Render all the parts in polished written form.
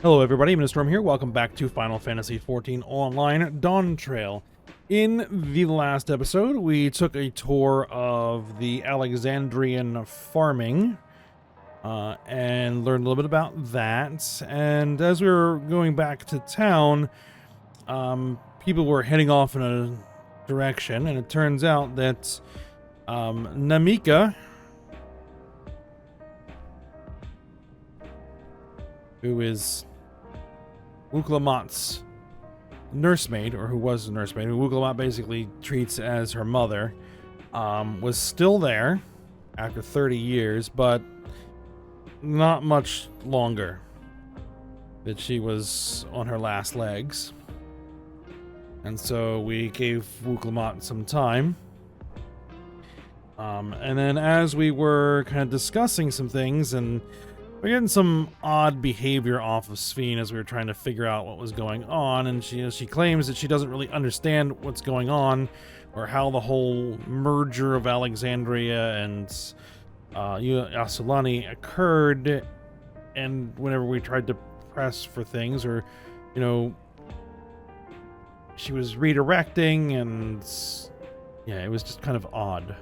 Hello everybody, Storm here. Welcome back to Final Fantasy XIV Online Dawntrail. In the last episode, we took a tour of the Alexandrian farming and learned a little bit about that. And as we were going back to town, people were heading off in a direction, and it turns out that Namika, who is Wuklamat's nursemaid, or who was a nursemaid, who Wuklamat basically treats as her mother, was still there after 30 years, but not much longer. That she was on her last legs. And so we gave Wuklamat some time. And then as we were kind of discussing some things, and we're getting some odd behavior off of Sphene as we were trying to figure out what was going on, and she claims that she doesn't really understand what's going on, or how the whole merger of Alexandria and Yasulani occurred. And whenever we tried to press for things, or she was redirecting, and yeah, it was just kind of odd.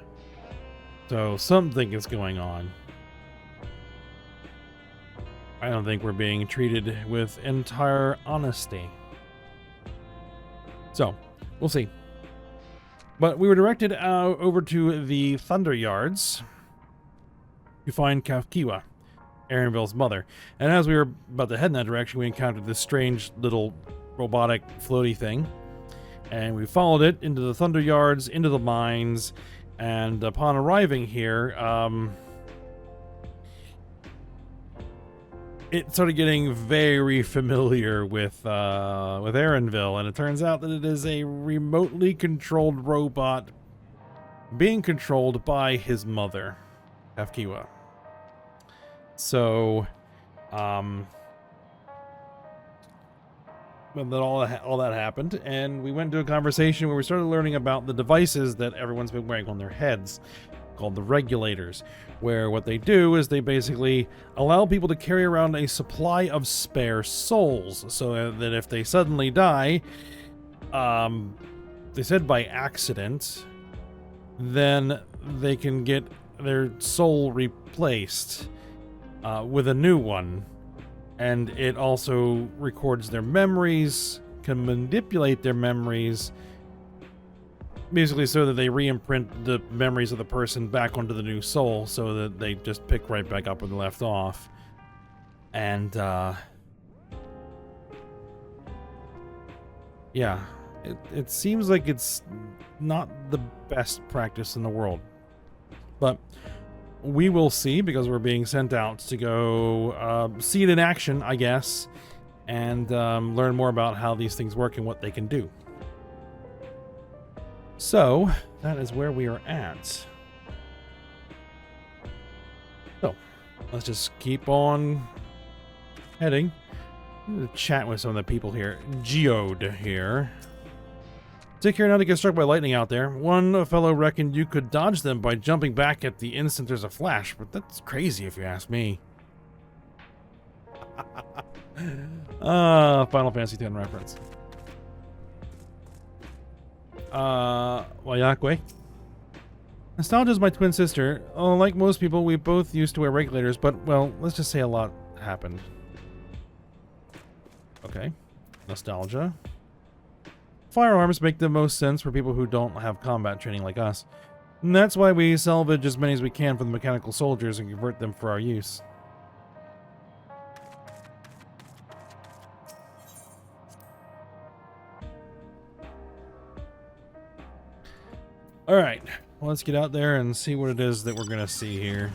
So something is going on. I don't think we're being treated with entire honesty. So, we'll see. But we were directed over to the Thunder Yards to find Kafkiwa, Aaronville's mother. And as we were about to head in that direction, we encountered this strange little robotic floaty thing. And we followed it into the Thunder Yards, into the mines, and upon arriving here, it started getting very familiar with Aaronville, and it turns out that it is a remotely controlled robot being controlled by his mother, Kafkiwa. So, but then all that happened, and we went into a conversation where we started learning about the devices that everyone's been wearing on their heads, called the regulators, where what they do is they basically allow people to carry around a supply of spare souls, so that if they suddenly die, they said by accident, then they can get their soul replaced with a new one. And it also records their memories, can manipulate their memories, basically so that they re-imprint the memories of the person back onto the new soul, so that they just pick right back up where they left off. And yeah, it seems like it's not the best practice in the world, but we will see, because we're being sent out to go see it in action, I guess, and learn more about how these things work and what they can do. So, that is where we are at. So, let's just keep on heading. I'm going to chat with some of the people here. Geode here. Take care not to get struck by lightning out there. One fellow reckoned you could dodge them by jumping back at the instant there's a flash, but that's crazy if you ask me. Final Fantasy X reference. Wayakwe. Nostalgia's my twin sister. Oh, like most people, we both used to wear regulators, but, well, let's just say a lot happened. Okay. Nostalgia. Firearms make the most sense for people who don't have combat training like us. And that's why we salvage as many as we can from the mechanical soldiers and convert them for our use. Alright, well, let's get out there and see what it is that we're going to see here.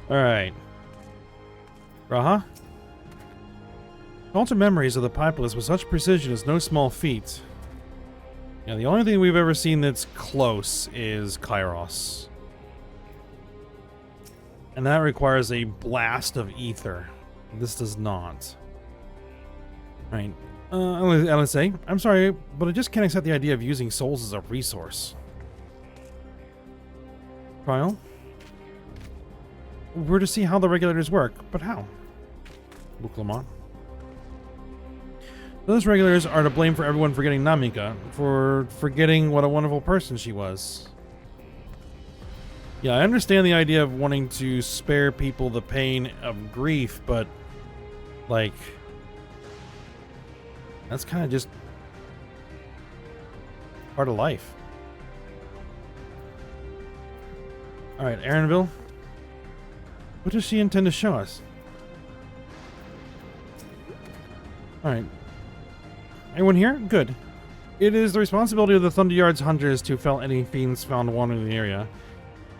Alright. Raha? Alter memories of the populace with such precision is no small feat. Yeah, the only thing we've ever seen that's close is Kairos. And that requires a blast of ether. This does not. Right. LSA, I'm sorry, but I just can't accept the idea of using souls as a resource. Trial? We're to see how the regulators work, but how? Buklaman. Those regulators are to blame for everyone forgetting Namika, for forgetting what a wonderful person she was. Yeah, I understand the idea of wanting to spare people the pain of grief, but, like, that's kind of just part of life. Alright, Aaronville. What does she intend to show us? Alright. Anyone here? Good. It is the responsibility of the Thunderyard's hunters to fell any fiends found wandering in the area.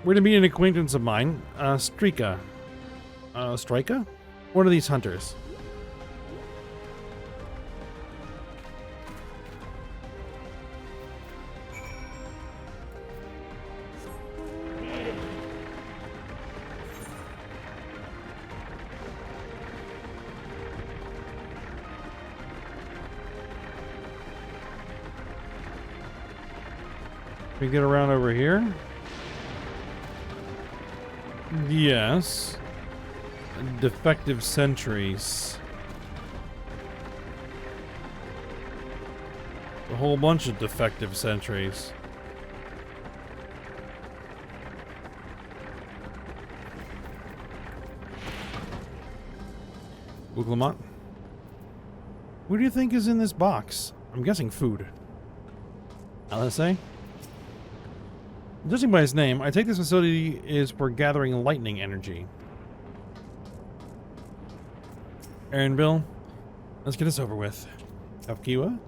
We're to meet an acquaintance of mine, Strika. Strika? One of these hunters. We get around over here. Yes. Defective sentries. A whole bunch of defective sentries. Uglamont. What do you think is in this box? I'm guessing food. LSA? Judging by his name, I take this facility is for gathering lightning energy. Aaron Bill, let's get this over with. Kafkiwa?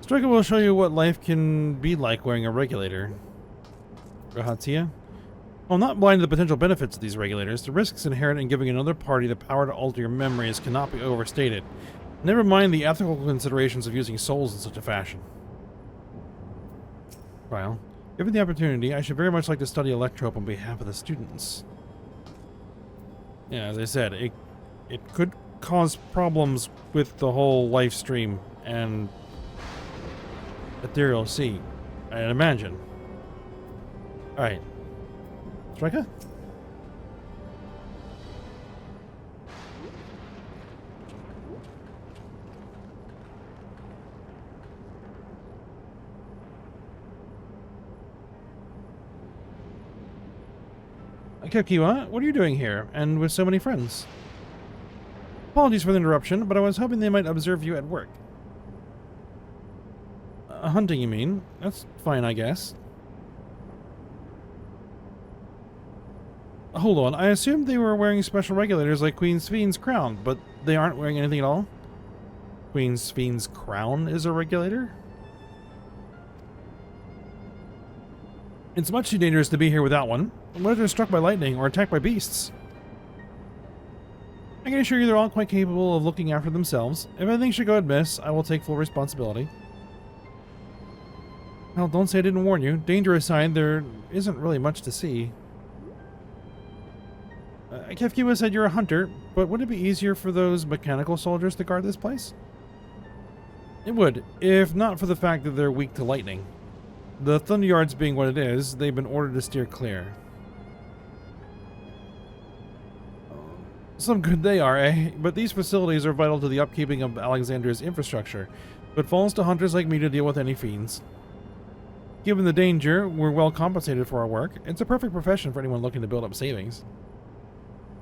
Striker will show you what life can be like wearing a regulator. Rahatia? While not blind to the potential benefits of these regulators, the risks inherent in giving another party the power to alter your memories cannot be overstated. Never mind the ethical considerations of using souls in such a fashion. Well, given the opportunity, I should very much like to study Electrope on behalf of the students. Yeah, as I said, it could cause problems with the whole life stream and Ethereal Sea, I'd imagine. Alright. Striker? Kekiwa, what are you doing here, and with so many friends? Apologies for the interruption, but I was hoping they might observe you at work. Hunting, you mean? That's fine, I guess. Hold on, I assumed they were wearing special regulators like Queen Spheen's crown, but they aren't wearing anything at all? Queen Spheen's crown is a regulator? It's much too dangerous to be here without one. What if they're struck by lightning or attacked by beasts? I can assure you they're all quite capable of looking after themselves. If anything should go amiss, I will take full responsibility. Well, don't say I didn't warn you. Danger aside, there isn't really much to see. Kefkiwa said you're a hunter, but would it be easier for those mechanical soldiers to guard this place? It would, if not for the fact that they're weak to lightning. The Thunderyards being what it is, they've been ordered to steer clear. Some good they are, eh? But these facilities are vital to the upkeeping of Alexandria's infrastructure. It falls to hunters like me to deal with any fiends. Given the danger, we're well compensated for our work. It's a perfect profession for anyone looking to build up savings.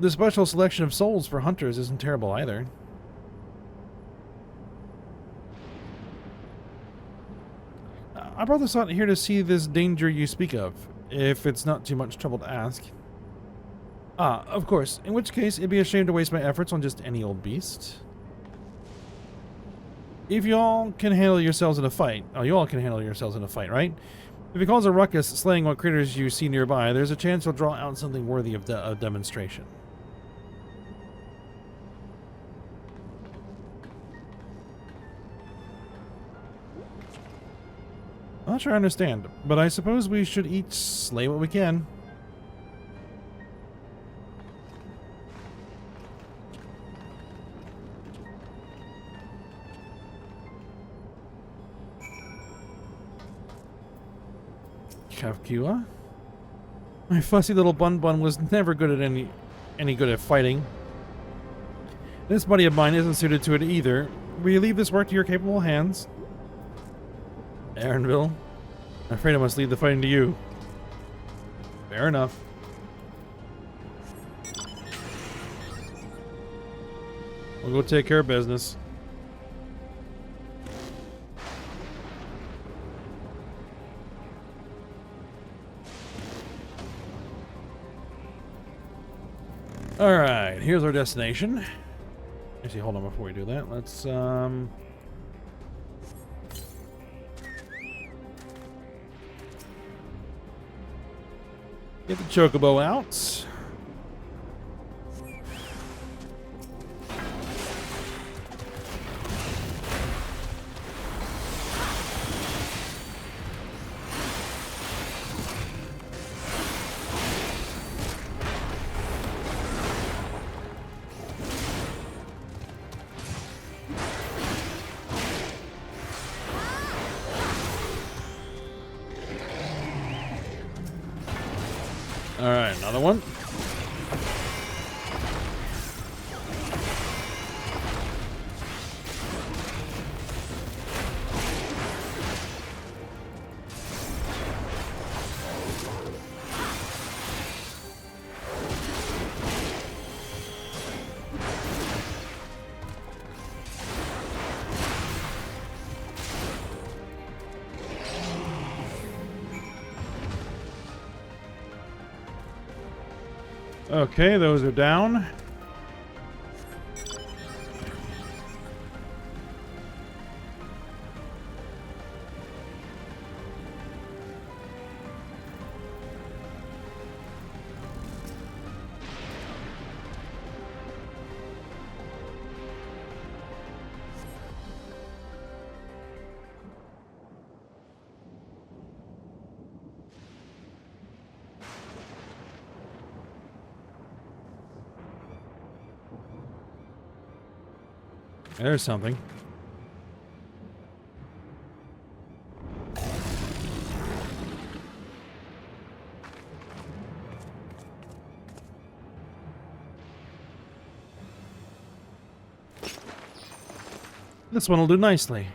The special selection of souls for hunters isn't terrible either. I brought this out here to see this danger you speak of, if it's not too much trouble to ask. Ah, of course, in which case it'd be a shame to waste my efforts on just any old beast. If you all can handle yourselves in a fight, you all can handle yourselves in a fight, right? If he calls a ruckus slaying what critters you see nearby, there's a chance you'll draw out something worthy of a demonstration. I'm not sure I understand, but I suppose we should each slay what we can. Kavkua. My fussy little bun was never good at any good at fighting. This buddy of mine isn't suited to it either. Will you leave this work to your capable hands? Aaronville, I'm afraid I must leave the fighting to you. Fair enough. We'll go take care of business. Alright, here's our destination. Actually, hold on before we do that. Let's, get the chocobo out. Alright, another one. Okay, those are down. There's something. This one will do nicely.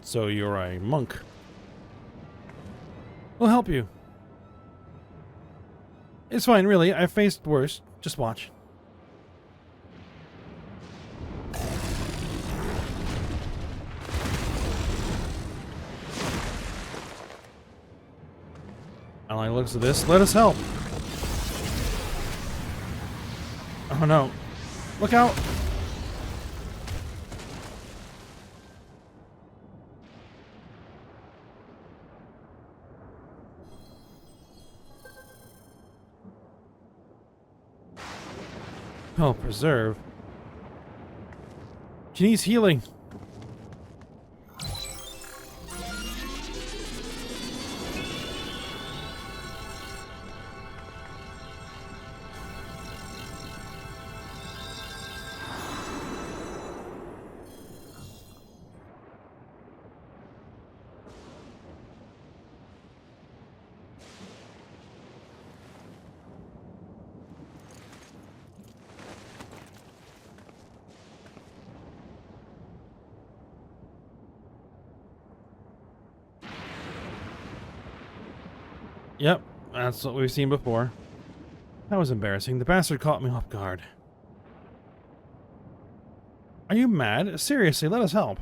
So you're a monk. We'll help you. It's fine, really. I've faced worse. Just watch. I like the looks of this. Let us help. Oh no. Look out. Oh, preserve. She needs healing. Yep, that's what we've seen before. That was embarrassing. The bastard caught me off guard. Are you mad? Seriously, let us help.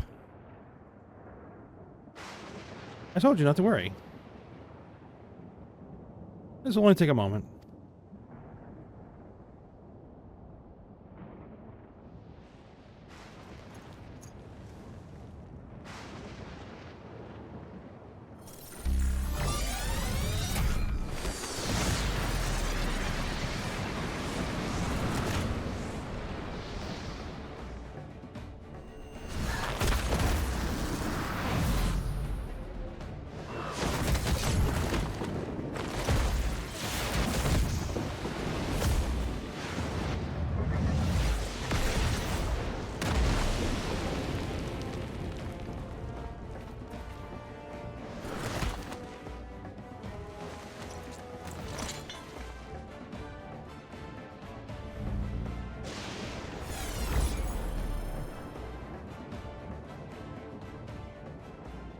I told you not to worry. This will only take a moment.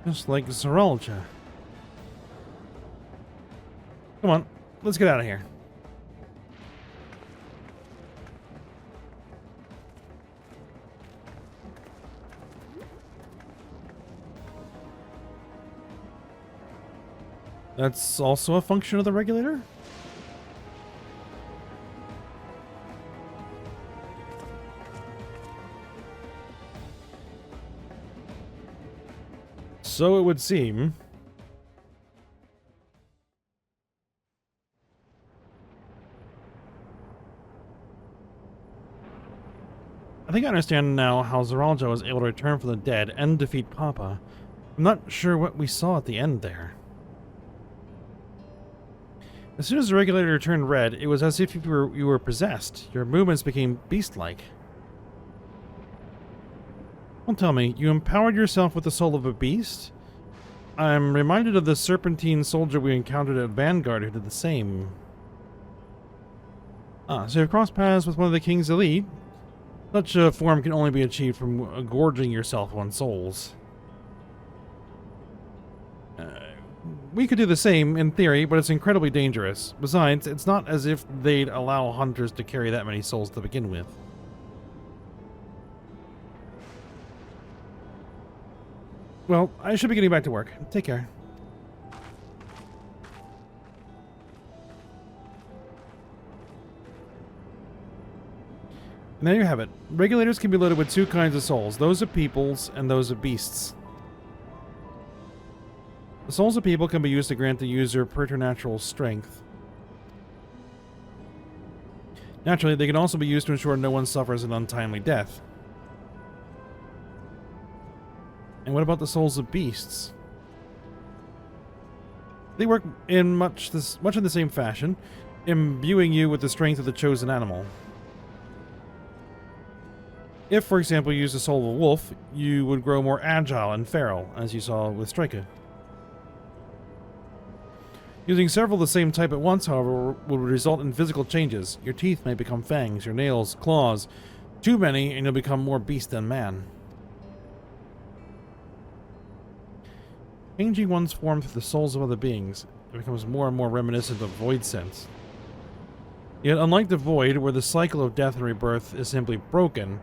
Just like Zeralja. Come on, let's get out of here. That's also a function of the regulator? So it would seem. I think I understand now how Zeralja was able to return from the dead and defeat Papa. I'm not sure what we saw at the end there. As soon as the regulator turned red, it was as if you were possessed. Your movements became beast-like. Don't tell me, you empowered yourself with the soul of a beast? I'm reminded of the serpentine soldier we encountered at Vanguard who did the same. Ah, so you've crossed paths with one of the King's elite? Such a form can only be achieved from gorging yourself on souls. We could do the same, in theory, but it's incredibly dangerous. Besides, it's not as if they'd allow hunters to carry that many souls to begin with. Well, I should be getting back to work. Take care. And there you have it. Regulators can be loaded with two kinds of souls, those of peoples and those of beasts. The souls of people can be used to grant the user preternatural strength. Naturally, they can also be used to ensure no one suffers an untimely death. And what about the souls of beasts? They work in much in the same fashion, imbuing you with the strength of the chosen animal. If, for example, you use the soul of a wolf, you would grow more agile and feral, as you saw with Striker. Using several of the same type at once, however, would result in physical changes. Your teeth may become fangs, your nails, claws. Too many, and you'll become more beast than man. Changing one's form through the souls of other beings, it becomes more and more reminiscent of Void Sense. Yet, unlike the Void, where the cycle of death and rebirth is simply broken,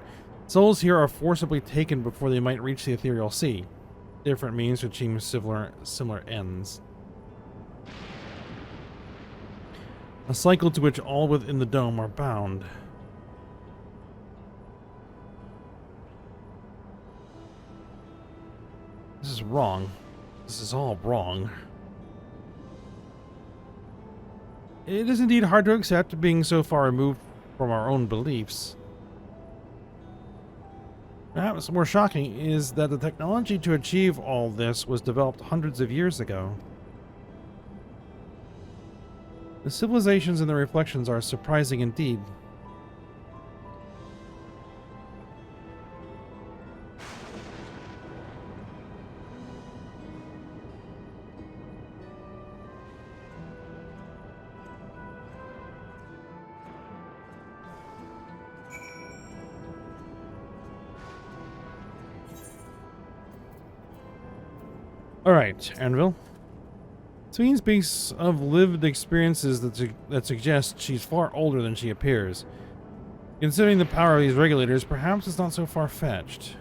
souls here are forcibly taken before they might reach the ethereal sea. Different means to achieve similar ends. A cycle to which all within the dome are bound. This is wrong. This is all wrong. It is indeed hard to accept being so far removed from our own beliefs. Perhaps more shocking is that the technology to achieve all this was developed hundreds of years ago. The civilizations and the reflections are surprising indeed. Alright, Anvil. Sween speaks of lived experiences that suggest she's far older than she appears. Considering the power of these regulators, perhaps it's not so far-fetched.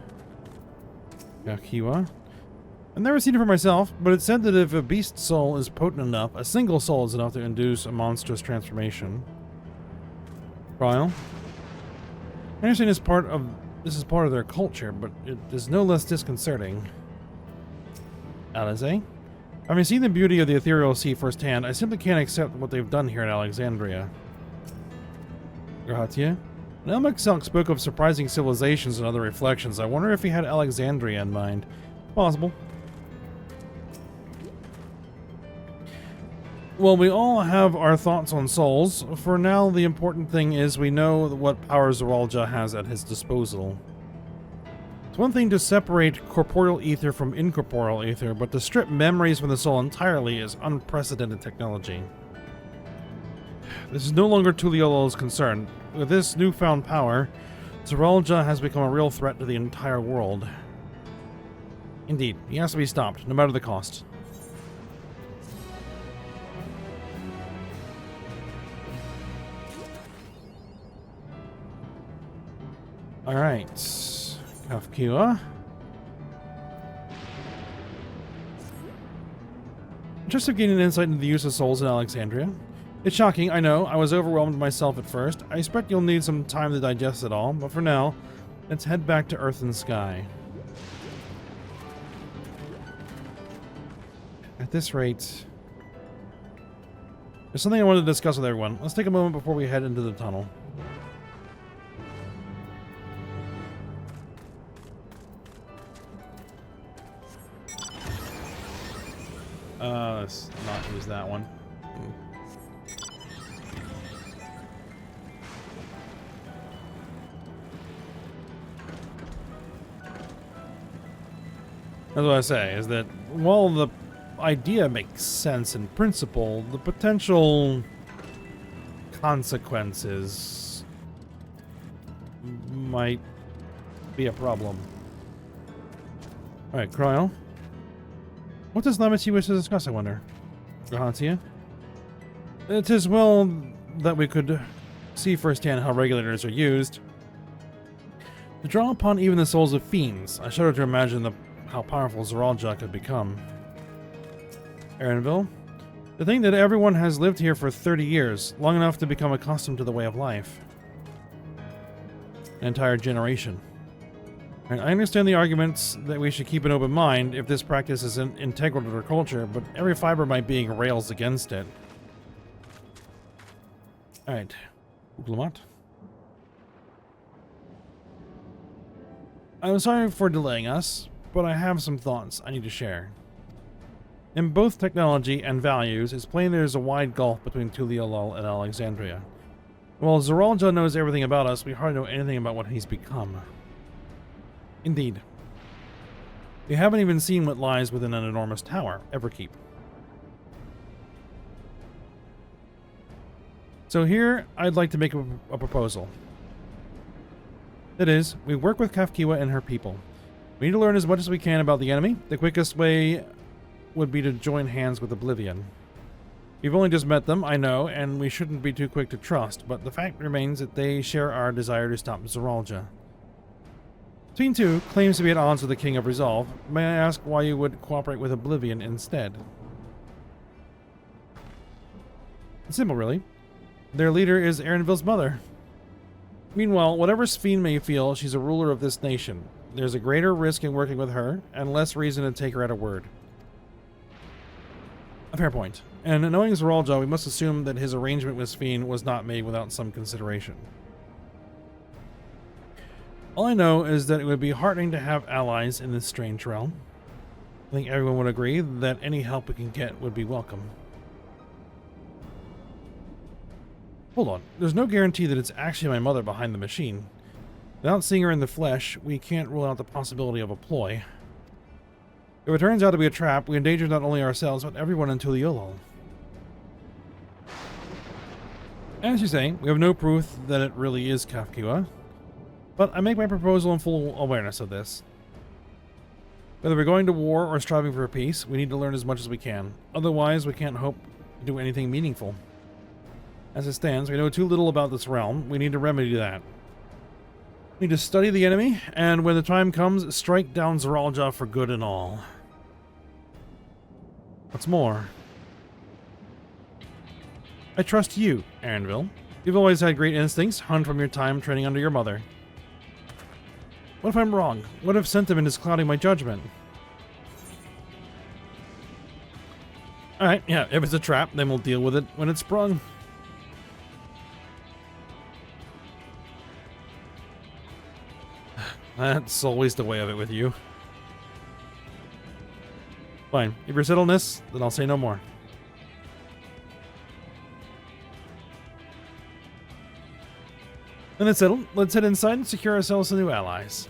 Yakiwa. I've never seen it for myself, but it's said that if a beast soul is potent enough, a single soul is enough to induce a monstrous transformation. Trial. I understand this is part of their culture, but it is no less disconcerting. Alize. Having seen the beauty of the ethereal sea firsthand, I simply can't accept what they've done here in Alexandria. Gratia. Elmexelk spoke of surprising civilizations and other reflections. I wonder if he had Alexandria in mind. Possible. Well, we all have our thoughts on souls. For now, the important thing is we know what power Zeralja has at his disposal. It's one thing to separate corporeal ether from incorporeal ether, but to strip memories from the soul entirely is unprecedented technology. This is no longer Tuliolo's concern. With this newfound power, Zeralja has become a real threat to the entire world. Indeed, he has to be stopped, no matter the cost. Alright. Kafkua. Just to gain an insight into the use of souls in Alexandria. It's shocking, I know. I was overwhelmed myself at first. I expect you'll need some time to digest it all, but for now, let's head back to Earth and Sky. At this rate... There's something I wanted to discuss with everyone. Let's take a moment before we head into the tunnel. Let's not use that one. That's what I say, is that while the idea makes sense in principle, the potential consequences might be a problem. Alright, Cryo. What does Lamity wish to discuss, I wonder? Grahatia? It is well that we could see firsthand how regulators are used. To draw upon even the souls of fiends, I shudder to imagine how powerful Zoralja could become. Erenville? To think that everyone has lived here for 30 years, long enough to become accustomed to the way of life. An entire generation. And I understand the arguments that we should keep an open mind if this practice is integral to their culture, but every fiber of my being rails against it. Alright. Ouglamat. I'm sorry for delaying us, but I have some thoughts I need to share. In both technology and values, it's plain there's a wide gulf between Tuliolol and Alexandria. While Zoralja knows everything about us, we hardly know anything about what he's become. Indeed. We haven't even seen what lies within an enormous tower, Everkeep. So here, I'd like to make a proposal. That is, we work with Kafkiwa and her people. We need to learn as much as we can about the enemy. The quickest way would be to join hands with Oblivion. We've only just met them, I know, and we shouldn't be too quick to trust, but the fact remains that they share our desire to stop Zoralja. Between two claims to be at odds with the King of Resolve. May I ask why you would cooperate with Oblivion instead? It's simple, really. Their leader is Erenville's mother. Meanwhile, whatever Sphene may feel, she's a ruler of this nation. There's a greater risk in working with her, and less reason to take her at her word. A fair point. And knowing Zoralja, we must assume that his arrangement with Sphene was not made without some consideration. All I know is that it would be heartening to have allies in this strange realm. I think everyone would agree that any help we can get would be welcome. Hold on, there's no guarantee that it's actually my mother behind the machine. Without seeing her in the flesh, we can't rule out the possibility of a ploy. If it turns out to be a trap, we endanger not only ourselves, but everyone in Tuliolol. As you say, we have no proof that it really is Kafkiwa. But I make my proposal in full awareness of this. Whether we're going to war or striving for peace, we need to learn as much as we can. Otherwise, we can't hope to do anything meaningful. As it stands, we know too little about this realm. We need to remedy that. We need to study the enemy, and when the time comes, strike down Zoralja for good and all. What's more, I trust you, Erenville. You've always had great instincts, honed from your time training under your mother. What if I'm wrong? What if sentiment is clouding my judgment? Alright, yeah, if it's a trap, then we'll deal with it when it's sprung. That's always the way of it with you. Fine, if you're settled on this, then I'll say no more. Then it's settled. Let's head inside and secure ourselves some new allies.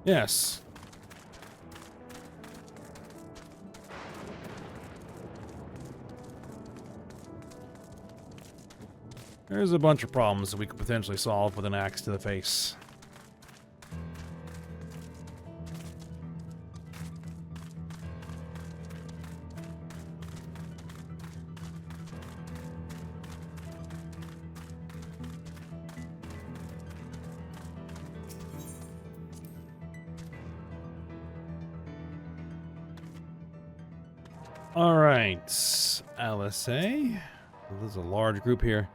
Yes. There's a bunch of problems that we could potentially solve with an axe to the face. All right, LSA. There's a large group here.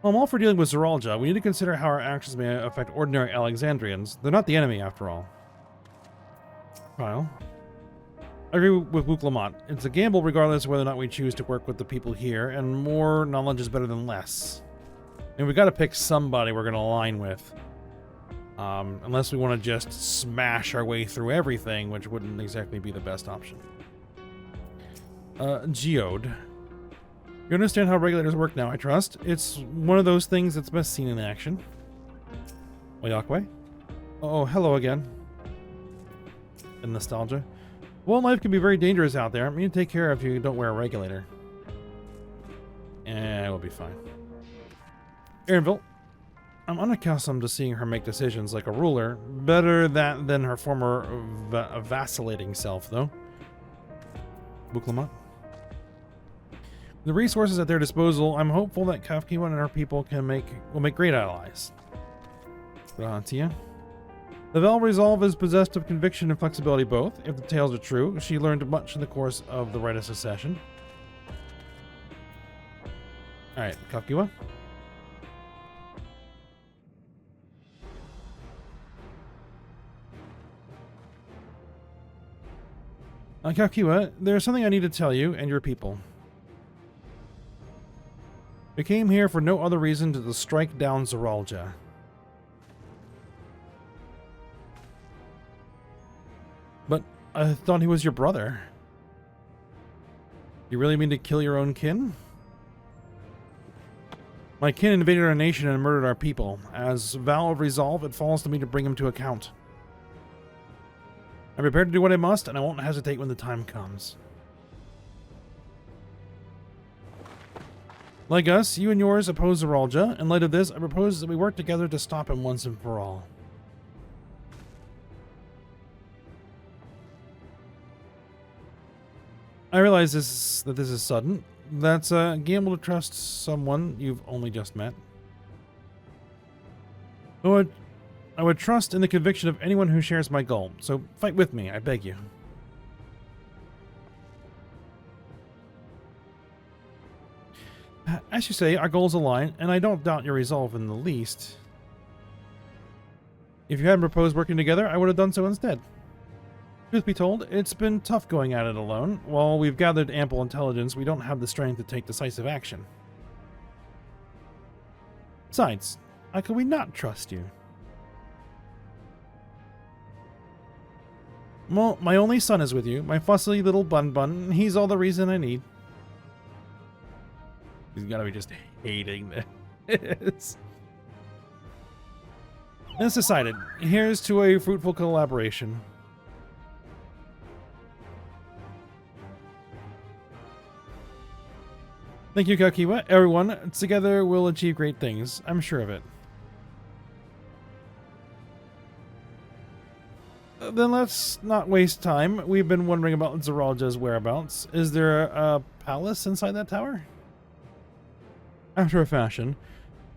Well, I'm all for dealing with Zoraljah. We need to consider how our actions may affect ordinary Alexandrians. They're not the enemy, after all. Kyle. I agree with Luke Lamont. It's a gamble regardless of whether or not we choose to work with the people here, and more knowledge is better than less. And we got to pick somebody we're going to align with. Unless we want to just smash our way through everything, which wouldn't exactly be the best option. Geode. You understand how regulators work now, I trust. It's one of those things that's best seen in action. Oyakwe? Oh, hello again. And nostalgia. Well, life can be very dangerous out there. I mean, take care if you don't wear a regulator. Eh, we'll be fine. Aaronville. I'm unaccustomed to seeing her make decisions like a ruler. Better that than her former vacillating self, though. Buklamont. The resources at their disposal, I'm hopeful that Kafkiwan and her people will make great allies. Tia. The Val Resolve is possessed of conviction and flexibility both. If the tales are true, she learned much in the course of the Rite of Succession. Alright, Kafkiwa. Kafkiwa, there's something I need to tell you and your people. We came here for no other reason than to strike down Zoraljah. But I thought he was your brother. You really mean to kill your own kin? My kin invaded our nation and murdered our people. As vow of resolve, it falls to me to bring him to account. I'm prepared to do what I must, and I won't hesitate when the time comes. Like us, you and yours oppose Zoraljah. In light of this, I propose that we work together to stop him once and for all. I realize that this is sudden. That's a gamble to trust someone you've only just met. I would trust in the conviction of anyone who shares my goal, so fight with me, I beg you. As you say, our goals align, and I don't doubt your resolve in the least. If you hadn't proposed working together, I would have done so instead. Truth be told, it's been tough going at it alone. While we've gathered ample intelligence, we don't have the strength to take decisive action. Besides, how can we not trust you? Well, my only son is with you, my fussy little bun-bun. He's all the reason I need. He's gotta be just hating this. It's decided. Here's to a fruitful collaboration. Thank you, Kakiwa. Everyone, together we'll achieve great things. I'm sure of it. Then let's not waste time. We've been wondering about Zoraljah's whereabouts. Is there a palace inside that tower? After a fashion.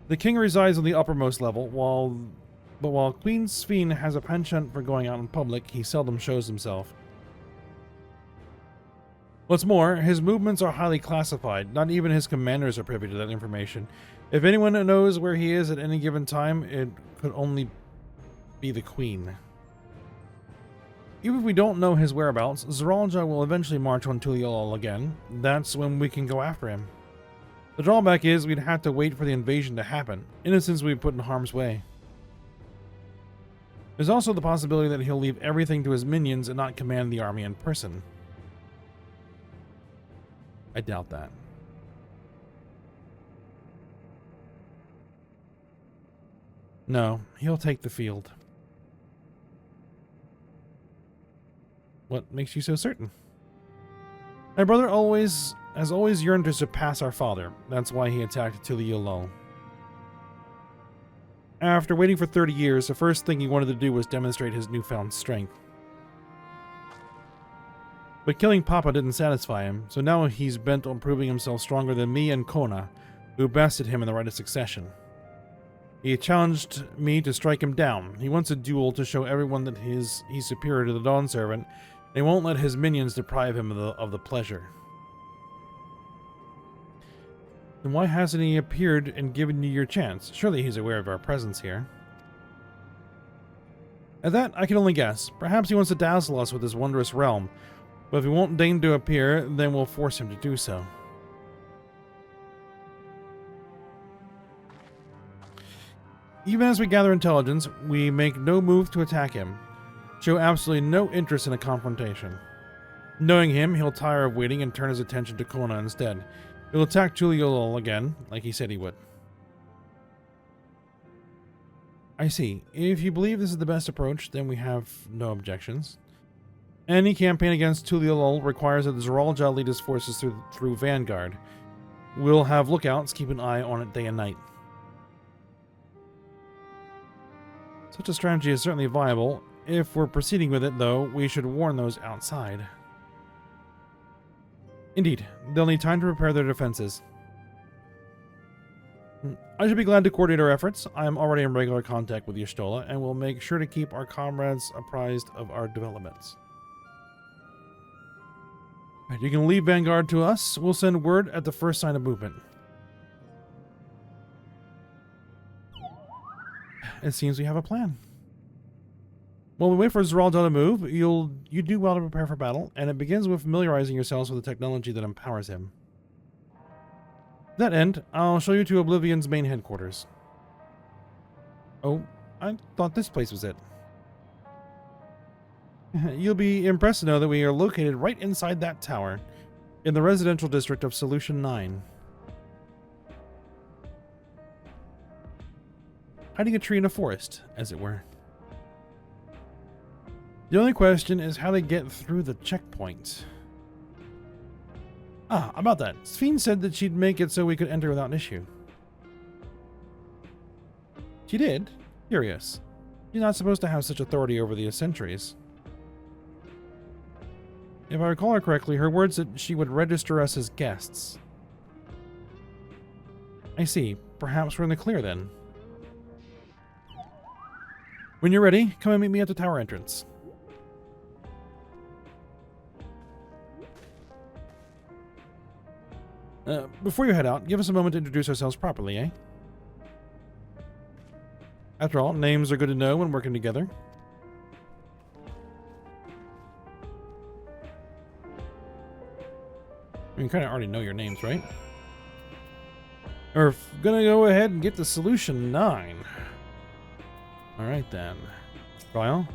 The king resides on the uppermost level, while Queen Sphene has a penchant for going out in public, he seldom shows himself. What's more, his movements are highly classified. Not even his commanders are privy to that information. If anyone knows where he is at any given time, it could only be the queen. Even if we don't know his whereabouts, Zoraljah will eventually march on Tuliol again. That's when we can go after him. The drawback is we'd have to wait for the invasion to happen. Innocents will be put in harm's way. There's also the possibility that he'll leave everything to his minions and not command the army in person. I doubt that. No, he'll take the field. What makes you so certain? My brother has always yearned to surpass our father. That's why he attacked Tuliolol. After waiting for 30 years, the first thing he wanted to do was demonstrate his newfound strength. But killing Papa didn't satisfy him, so now he's bent on proving himself stronger than me and Kona, who bested him in the right of succession. He challenged me to strike him down. He wants a duel to show everyone that he's superior to the Dawn Servant, and he won't let his minions deprive him of the pleasure. Then why hasn't he appeared and given you your chance? Surely he's aware of our presence here. At that, I can only guess. Perhaps he wants to dazzle us with his wondrous realm, but if he won't deign to appear, then we'll force him to do so. Even as we gather intelligence, we make no move to attack him. Show absolutely no interest in a confrontation. Knowing him, he'll tire of waiting and turn his attention to Kona instead. He'll attack Tuliolol again, like he said he would. I see. If you believe this is the best approach, then we have no objections. Any campaign against Tuliolol requires that the Zoralja lead his forces through Vanguard. We'll have lookouts, keep an eye on it day and night. Such a strategy is certainly viable. If we're proceeding with it, though, we should warn those outside. Indeed, they'll need time to prepare their defenses. I should be glad to coordinate our efforts. I am already in regular contact with Y'shtola, and will make sure to keep our comrades apprised of our developments. Right, you can leave Vanguard to us. We'll send word at the first sign of movement. It seems we have a plan. While we wait for Zoralja to move, you do well to prepare for battle, and it begins with familiarizing yourselves with the technology that empowers him. To that end, I'll show you to Oblivion's main headquarters. Oh, I thought this place was it. You'll be impressed to know that we are located right inside that tower, in the residential district of Solution 9. Hiding a tree in a forest, as it were. The only question is how they get through the checkpoint. Ah, about that. Sphene said that she'd make it so we could enter without an issue. She did? Curious. She's not supposed to have such authority over the sentries. If I recall her correctly, her words that she would register us as guests. I see. Perhaps we're in the clear then. When you're ready, come and meet me at the tower entrance. Before you head out, give us a moment to introduce ourselves properly, eh? After all, names are good to know when working together. You kind of already know your names, right? We're gonna go ahead and get to Solution 9. Alright then. Trial.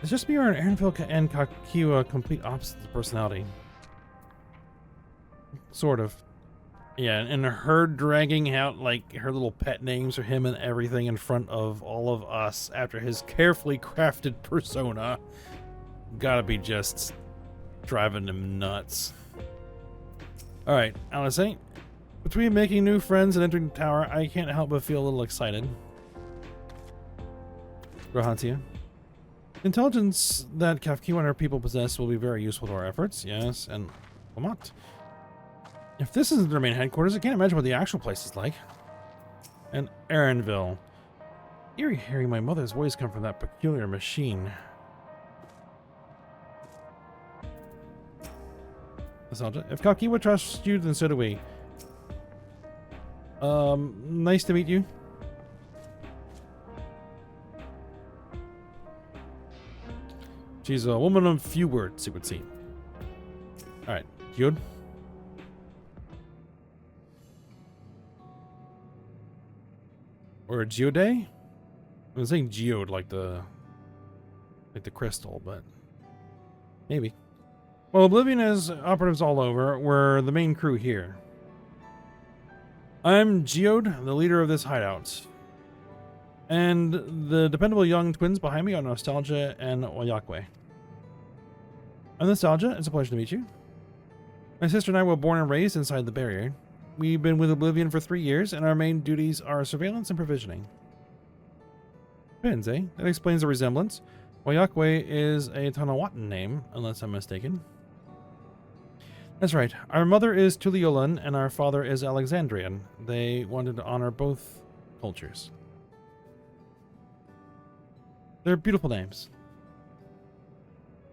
It's just me or an Aaronville and Kakiwa complete opposites of personality. Sort of. Yeah, and her dragging out, like, her little pet names for him and everything in front of all of us after his carefully crafted persona. Gotta be just driving him nuts. Alright, Alice, between making new friends and entering the tower, I can't help but feel a little excited. Rohantia. Intelligence that Kafkiwa and her people possess will be very useful to our efforts, yes, and Lamont. If this isn't their main headquarters, I can't imagine what the actual place is like. And Aaronville. Eerie hearing my mother's voice come from that peculiar machine. Nostalgia. If Kakiwa trusts you, then so do we. Nice to meet you. She's a woman of few words, it would seem. Alright, Geode. Or a Geode? I was saying Geode like the crystal, but maybe. Well, Oblivion has operatives all over. We're the main crew here. I'm Geode, the leader of this hideout. And the dependable young twins behind me are Nostalgia and Oyakwe. I'm Nostalgia. It's a pleasure to meet you. My sister and I were born and raised inside the barrier. We've been with Oblivion for 3 years, and our main duties are surveillance and provisioning. Depends, eh? That explains the resemblance. Wayakwe is a Tanawatan name, unless I'm mistaken. That's right. Our mother is Tuliolan and our father is Alexandrian. They wanted to honor both cultures. They're beautiful names.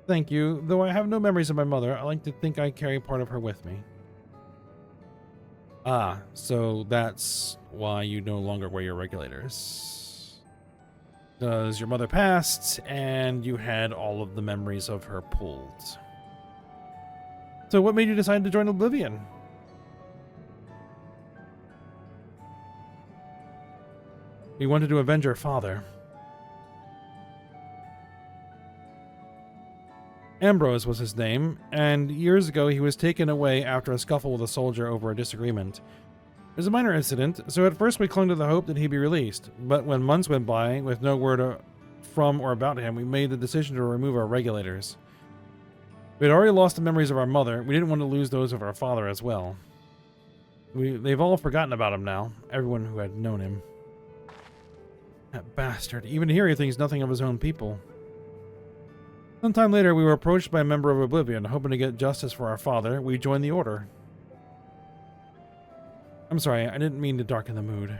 Thank you. Though I have no memories of my mother, I like to think I carry part of her with me. Ah, so that's why you no longer wear your regulators. Because your mother passed, and you had all of the memories of her pulled. So what made you decide to join Oblivion? We wanted to avenge our father. Ambrose was his name, and years ago he was taken away after a scuffle with a soldier over a disagreement. It was a minor incident, so at first we clung to the hope that he'd be released, but when months went by, with no word from or about him, we made the decision to remove our regulators. We had already lost the memories of our mother, we didn't want to lose those of our father as well. They've all forgotten about him now, everyone who had known him. That bastard, even here he thinks nothing of his own people. Sometime later, we were approached by a member of Oblivion, hoping to get justice for our father. We joined the Order. I'm sorry, I didn't mean to darken the mood.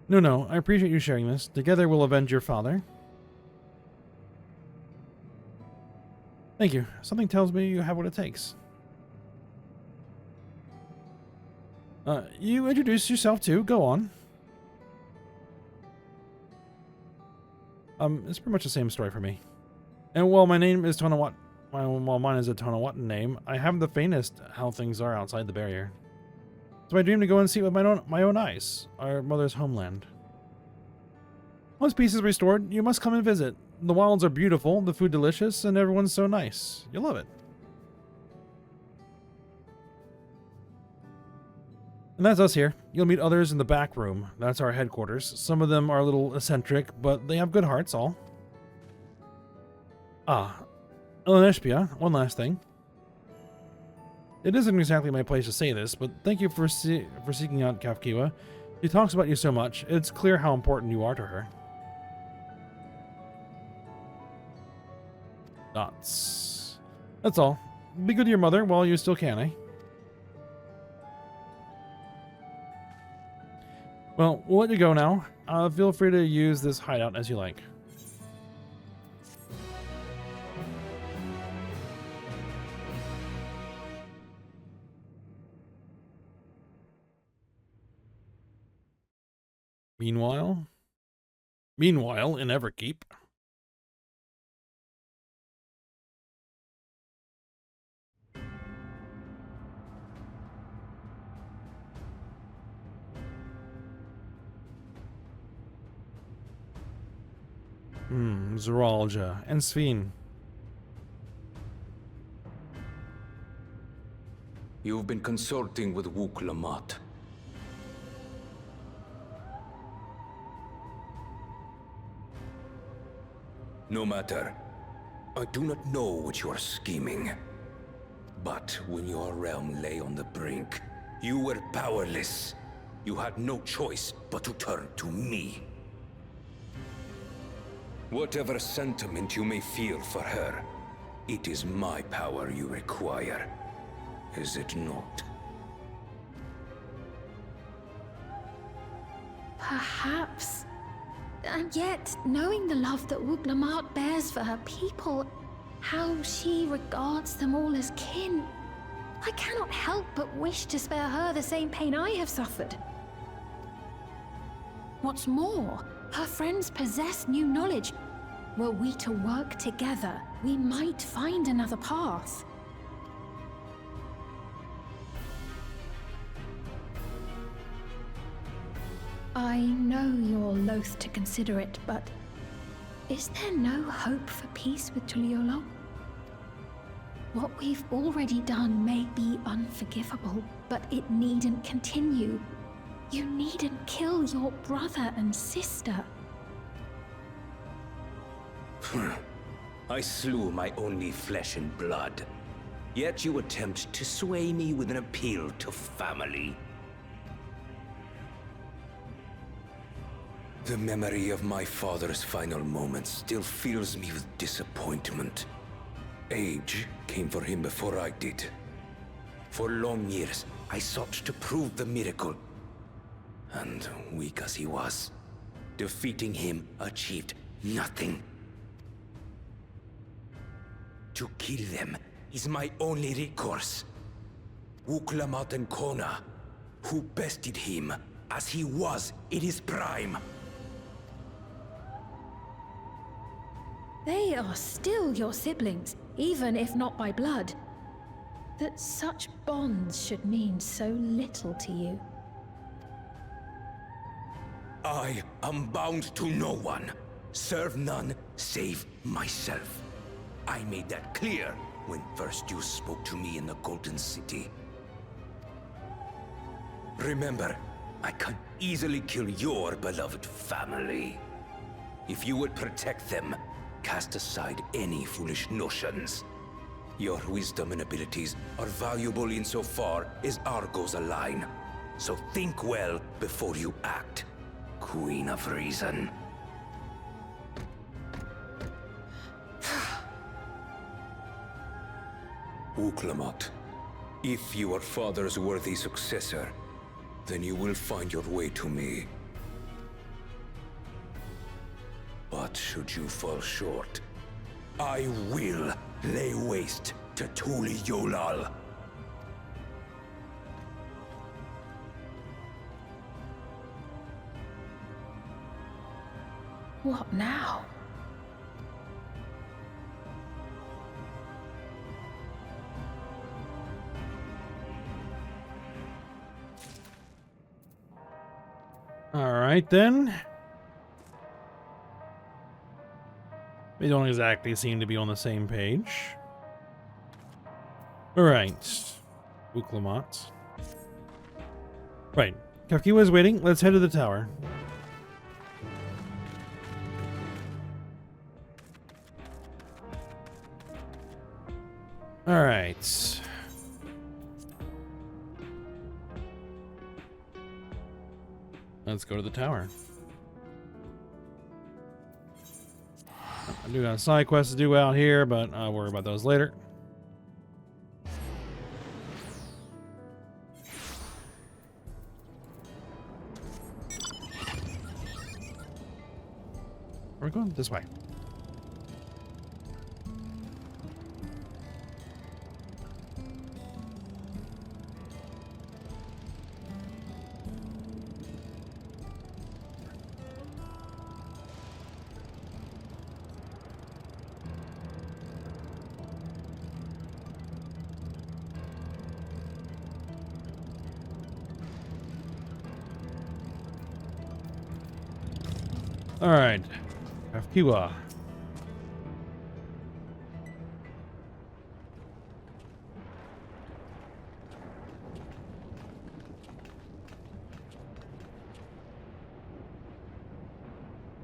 No, I appreciate you sharing this. Together we'll avenge your father. Thank you. Something tells me you have what it takes. You introduce yourself too. Go on. It's pretty much the same story for me. And while my name is while mine is a Tonawatan name, I haven't the faintest how things are outside the barrier. It's my dream to go and see it with my own eyes, our mother's homeland. Once peace is restored, you must come and visit. The wilds are beautiful, the food delicious, and everyone's so nice. You'll love it. And that's us here. You'll meet others in the back room. That's our headquarters. Some of them are a little eccentric, but they have good hearts, all. Ah, Eleneshpia, one last thing. It isn't exactly my place to say this, but thank you for seeking out Kafkiwa. She talks about you so much. It's clear how important you are to her. Dots. That's all. Be good to your mother while you still can, eh? Well, we'll let you go now. Feel free to use this hideout as you like. Meanwhile, in Everkeep. Zeralja and Sphene. You've been consulting with Wuk Lamat. No matter. I do not know what you are scheming. But when your realm lay on the brink, you were powerless. You had no choice but to turn to me. Whatever sentiment you may feel for her, it is my power you require. Is it not? Perhaps. And yet, knowing the love that Wuk Lamat bears for her people, how she regards them all as kin, I cannot help but wish to spare her the same pain I have suffered. What's more, her friends possess new knowledge. Were we to work together, we might find another path. I know you're loath to consider it, but is there no hope for peace with Tuliolo? What we've already done may be unforgivable, but it needn't continue. You needn't kill your brother and sister. I slew my only flesh and blood. Yet you attempt to sway me with an appeal to family. The memory of my father's final moments still fills me with disappointment. Age came for him before I did. For long years, I sought to prove the miracle. And weak as he was, defeating him achieved nothing. To kill them is my only recourse. Uklamat and Kona, who bested him as he was in his prime. They are still your siblings, even if not by blood. That such bonds should mean so little to you. I am bound to no one. Serve none save myself. I made that clear when first you spoke to me in the Golden City. Remember, I can easily kill your beloved family. If you would protect them, cast aside any foolish notions. Your wisdom and abilities are valuable insofar as our goals align. So think well before you act, Queen of Reason. Uklamat, if you are father's worthy successor, then you will find your way to me. But should you fall short, I will lay waste to Tuli Yolal. What now? All right, then. We don't exactly seem to be on the same page. All right. Uklamat. Right. Kafkiwa is waiting. Let's head to the tower. All right. Let's go to the tower. I do got side quests to do out here, but I'll worry about those later. We're going this way. All right, Kafkiwa.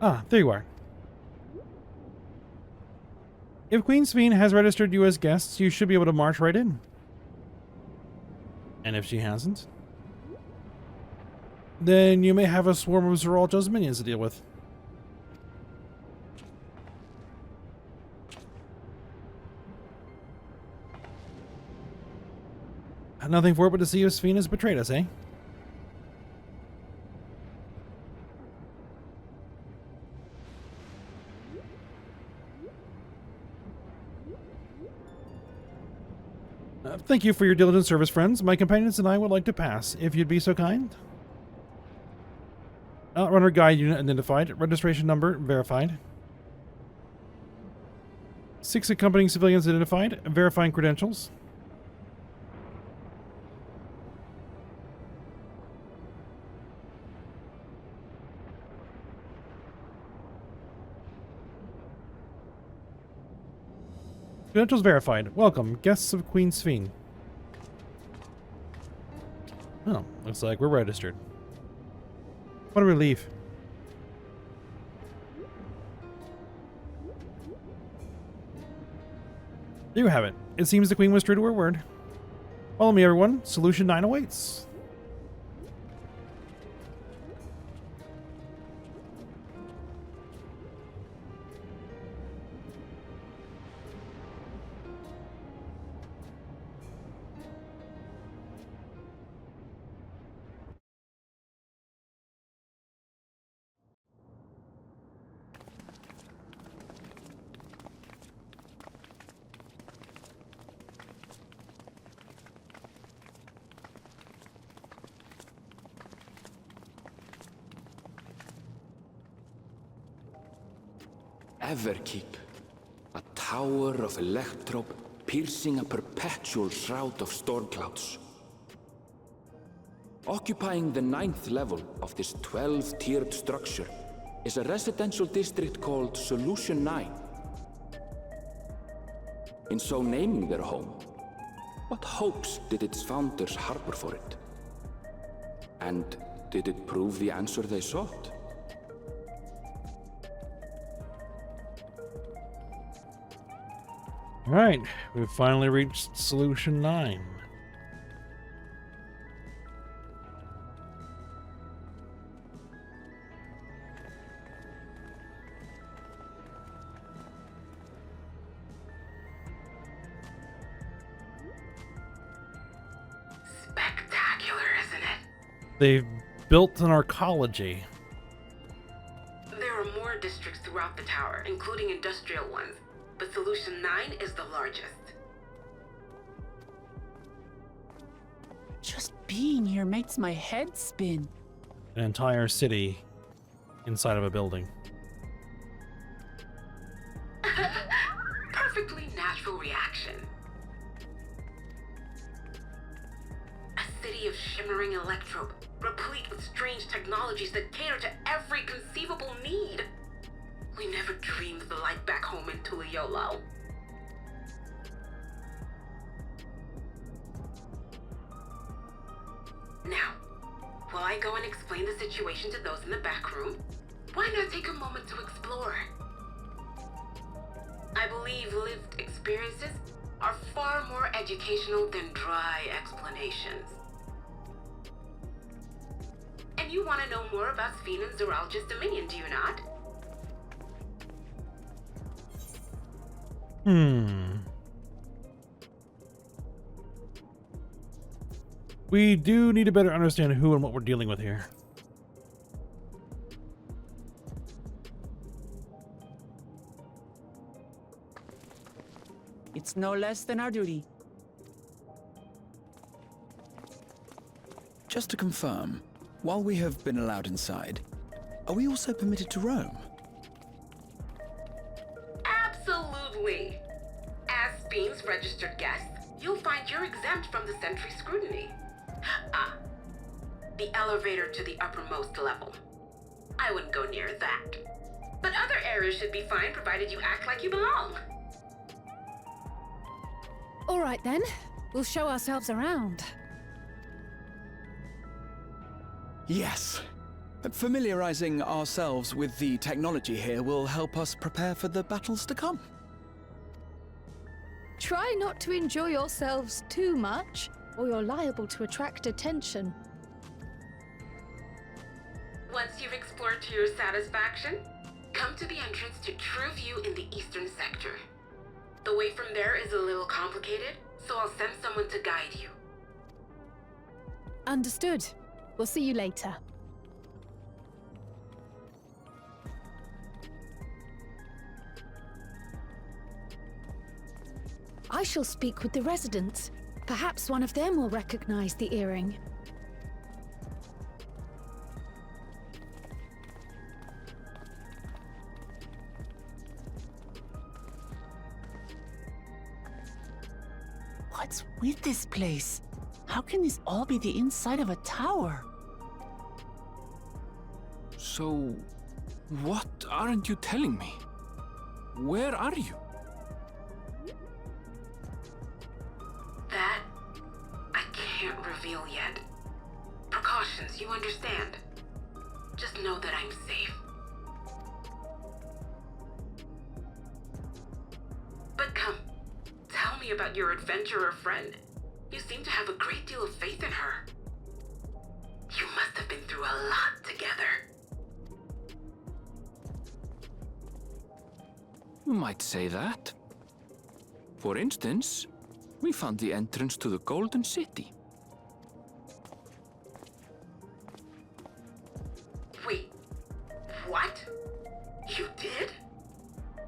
Ah, there you are. If Queen Sveen has registered you as guests, you should be able to march right in. And if she hasn't, then you may have a swarm of Zeralto's minions to deal with. Nothing for it but to see if Sveen has betrayed us, eh? Thank you for your diligent service, friends. My companions and I would like to pass, if you'd be so kind. Outrunner guide unit identified. Registration number verified. 6 accompanying civilians identified. Verifying credentials. Credentials verified. Welcome, guests of Queen Sveen. Oh, looks like we're registered. What a relief. There you have it. It seems the Queen was true to her word. Follow me, everyone. Solution 9 awaits. ever keep. A tower of electrope piercing a perpetual shroud of storm clouds. Occupying the 9th level of this 12-tiered structure is a residential district called Solution 9. In so naming their home, what hopes did its founders harbor for it? And did it prove the answer they sought? All right, we've finally reached Solution 9. Spectacular, isn't it? They've built an arcology. There are more districts throughout the tower, including industrial ones, but Solution 9 is the largest. Just being here makes my head spin. An entire city inside of a building. Perfectly natural reaction. A city of shimmering electrope, replete with strange technologies that cater to every conceivable need. We never dreamed of the life back home in Tuliolo. Now, while I go and explain the situation to those in the back room, why not take a moment to explore? I believe lived experiences are far more educational than dry explanations. And you want to know more about Sphene and Zoralj's Dominion, do you not? We do need to better understand who and what we're dealing with here. It's no less than our duty. Just to confirm, while we have been allowed inside, are we also permitted to roam? Absolutely. As Sphene's registered guest, you'll find you're exempt from the sentry scrutiny. Ah, the elevator to the uppermost level. I wouldn't go near that. But other areas should be fine provided you act like you belong. All right then, we'll show ourselves around. Yes. Familiarizing ourselves with the technology here will help us prepare for the battles to come. Try not to enjoy yourselves too much, or you're liable to attract attention. Once you've explored to your satisfaction, come to the entrance to True View in the eastern sector. The way from there is a little complicated, so I'll send someone to guide you. Understood. We'll see you later. I shall speak with the residents. Perhaps one of them will recognize the earring. What's with this place? How can this all be the inside of a tower? So, what aren't you telling me? Where are you? That, I can't reveal yet. Precautions, you understand. Just know that I'm safe. But come, tell me about your adventurer friend. You seem to have a great deal of faith in her. You must have been through a lot together. You might say that. For instance, we found the entrance to the Golden City. Wait, what? You did?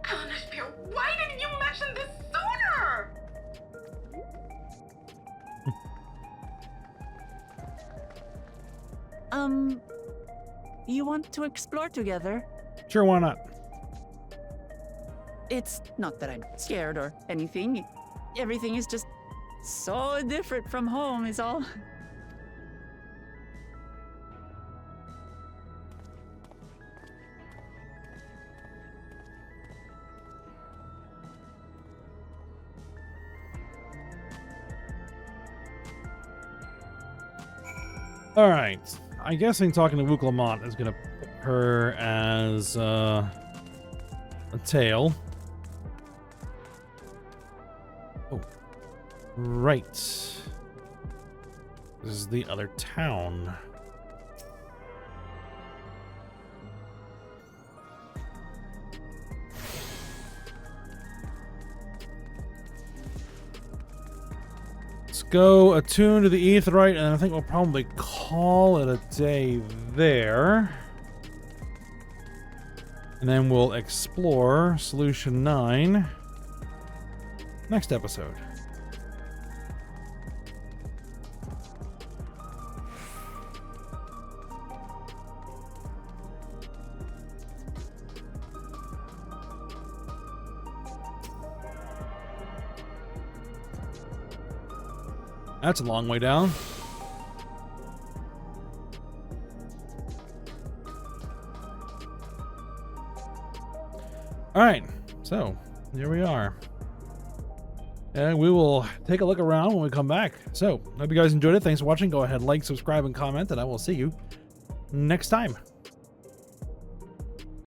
Kalanisphere, why didn't you mention this sooner? You want to explore together? Sure, why not? It's not that I'm scared or anything. Everything is just so different from home, is all. All right. I'm guessing talking to Wook Lamont is going to put her as a tail. Oh. Right. This is the other town. Let's go attune to the Aetheryte, and I think we'll probably call it a day there. And then we'll explore Solution 9 next episode. That's a long way down. All right, so here we are. And we will take a look around when we come back. So, hope you guys enjoyed it. Thanks for watching. Go ahead, like, subscribe, and comment, and I will see you next time.